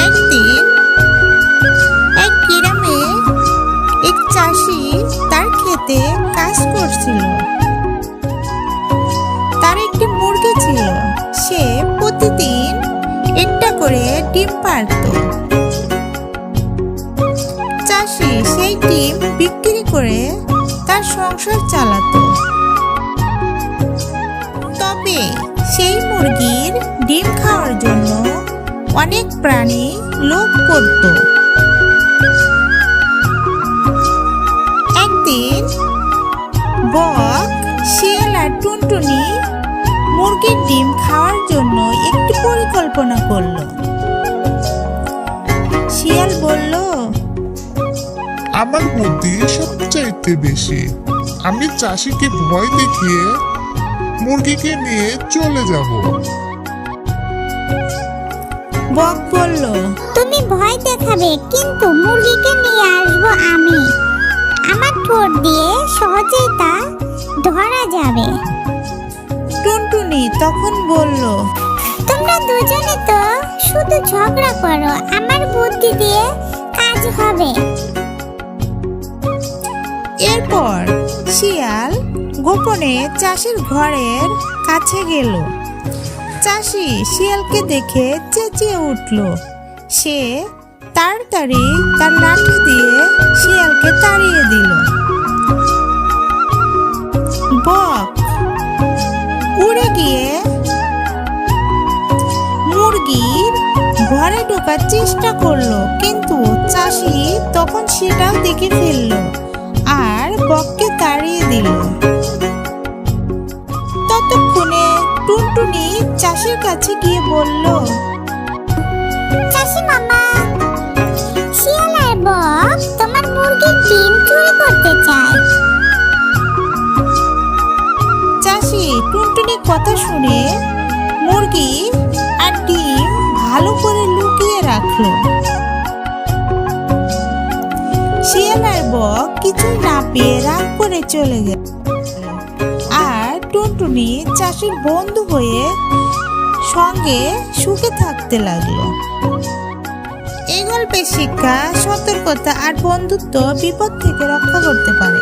একদিন এক গ্রামে এক চাষি তার ক্ষেতে কাজ করছিল। তার একটি মুরগি ছিল। সে প্রতিদিন একটা করে ডিম পাড়ত। চাষি সেই ডিম বিক্রি করে তার সংসার চালাতো। তবে সেই মুরগির ডিম খাওয়ার জন্য অনেক প্রাণী লোভ করত। একদিন বক, শিয়াল আর টুনটুনি মুরগির ডিম খাওয়ার জন্য একটি পরিকল্পনা করল। শিয়াল বলল, আমার বুদ্ধি সবচাইতে বেশি। আমি চাষিকে ভয় দেখিয়ে মুরগিকে নিয়ে চলে যাব। বক বলল, তুমি ভয় দেখাবে, কিন্তু মুরগিকে নিয়ে আসবো আমি। আমার ঠোঁট দিয়ে সহজেই তা ধরা যাবে। টুনটুনি তখন বলল, তোমরা দুজনে তো শুধু ঝগড়া করো, আমার বুদ্ধি দিয়ে কাজ হবে। এরপর শিয়াল গোপনে চাষির ঘরের কাছে গেল। চাষি শিয়ালকে দেখে চেঁচিয়ে উঠল। সে তাড়াতাড়ি তার লাঠি দিয়ে শিয়ালকে তাড়িয়ে দিল। বক উড়ে গিয়ে মুরগির ঘরে ঢোকার চেষ্টা করলো, কিন্তু চাষি তখন সেটাও দেখে ফেললো আর বককে তাড়িয়ে দিল। ততক্ষণে টুনটুনি চাষির কাছে গিয়ে বলল, চাষি মামা, শিয়াল আর বক তোমার মুরগির ডিম চুরি করতে চায়। চাষি টুনটুনির কথা শুনে মুরগি আর ডিম ভালো করে লুকিয়ে রাখলো। শিয়াল আর বক কিছু না পেয়ে রাগ করে চলে গেল। আর টুনটুনি চাষির বন্ধু হয়ে সঙ্গে সুখে থাকতে লাগলো। এই গল্পের শিক্ষা, সতর্কতা আর বন্ধুত্ব বিপদ থেকে রক্ষা করতে পারে।